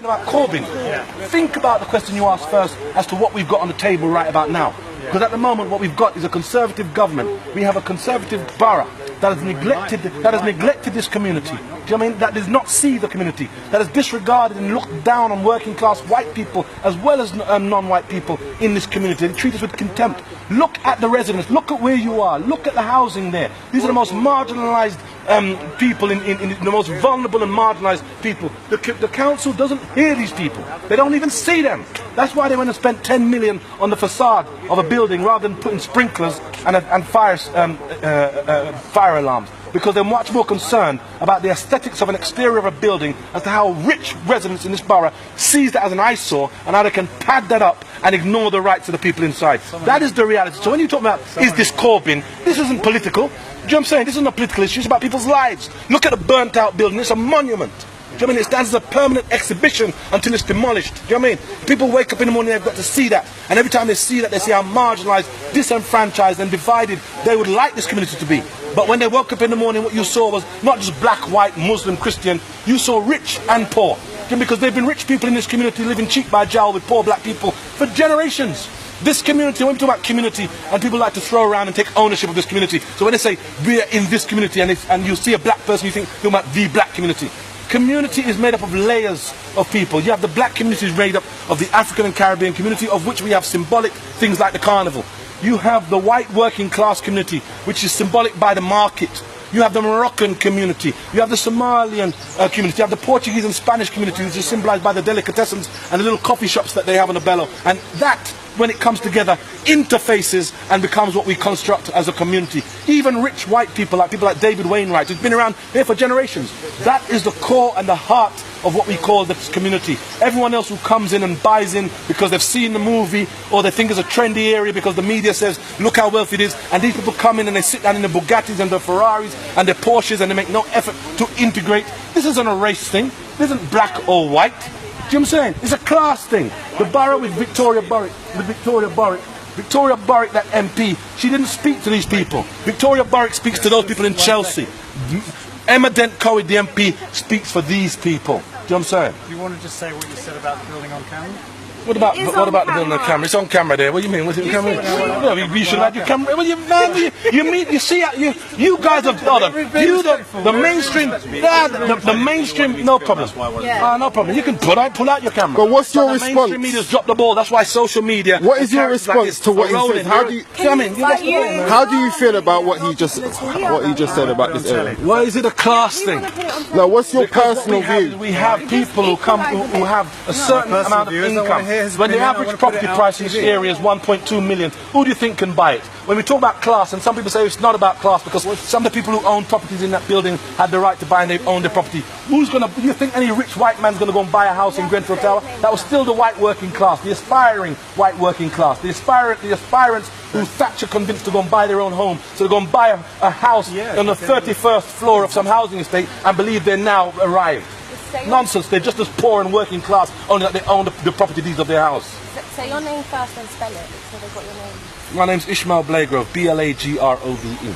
About Corbyn, think about the question you asked first as to what we've got on the table right about now. Because at the moment what we've got is a Conservative government. We have a Conservative borough that has neglected this community. Do you know what I mean? That does not see the community, that has disregarded and looked down on working class white people as well as non-white people in this community. They treat us with contempt. Look at the residents, look at where you are, look at the housing there. These are the most marginalised people, in the most vulnerable and marginalised people. The council doesn't hear these people. They don't even see them. That's why they went and spent 10 million on the facade of a building rather than putting sprinklers and fire alarms. Because they're much more concerned about the aesthetics of an exterior of a building as to how rich residents in this borough sees that as an eyesore and how they can pad that up and ignore the rights of the people inside. That is the reality. So when you talk about, is this Corbyn, this isn't political. Do you know what I'm saying? This isn't a political issue, it's about people's lives. Look at the burnt out building, it's a monument. Do you know what I mean? It stands as a permanent exhibition until it's demolished. Do you know what I mean? People wake up in the morning, they've got to see that. And every time they see that, they see how marginalised, disenfranchised and divided they would like this community to be. But when they woke up in the morning, what you saw was not just black, white, Muslim, Christian. You saw rich and poor. Because there have been rich people in this community living cheek by jowl with poor black people for generations. This community, when we talk about community, and people like to throw around and take ownership of this community. So when they say, we're in this community, and you see a black person, you think, they're about the black community. Community is made up of layers of people. You have the black community is made up of the African and Caribbean community, of which we have symbolic things like the carnival. You have the white working class community, which is symbolic by the market. You have the Moroccan community. You have the Somalian community. You have the Portuguese and Spanish community, which is symbolized by the delicatessens and the little coffee shops that they have on the bellow. And that, when it comes together, interfaces and becomes what we construct as a community. Even rich white people like David Wainwright, who's been around here for generations. That is the core and the heart of what we call this community. Everyone else who comes in and buys in because they've seen the movie or they think it's a trendy area because the media says, look how wealthy it is. And these people come in and they sit down in the Bugattis and the Ferraris and the Porsches and they make no effort to integrate. This isn't a race thing. This isn't black or white. Do you know what I'm saying? It's a class thing. The borough with Victoria Borwick, that MP, she didn't speak to these people. Victoria Borwick speaks to those people in Chelsea. Emma Dent-Coed, the MP, speaks for these people. Do you know what I'm saying? Do you want to just say what you said about the building on camera? What about the building on camera? It's on camera there. What do you mean? What's it on camera? Yeah, you should have your camera. Well, you see, you guys have the mainstream. The mainstream, no problem. No problem. You can pull out your camera. But what's your response? The mainstream media's dropped the ball. That's why social media. What is your response to what he said? How do you feel about what he just said about this area? Well, is it a class thing? No, what's your personal view? We have people who have a certain amount of income. When the average property price in this area is 1.2 million, who do you think can buy it? When we talk about class, and some people say it's not about class because some of the people who own properties in that building had the right to buy and they own the property. Do you think any rich white man's going to go and buy a house in Grenfell Tower? That was still the white working class, the aspiring white working class, the aspirants who Thatcher convinced to go and buy their own home. So they go and buy a house on the 31st floor of some housing estate and believe they're now arrived. Nonsense, they're just as poor and working class, only that they own the property deeds of their house. Say your name first and spell it, so they've got your name. My name's Ishmael Blagrove, Blagrove.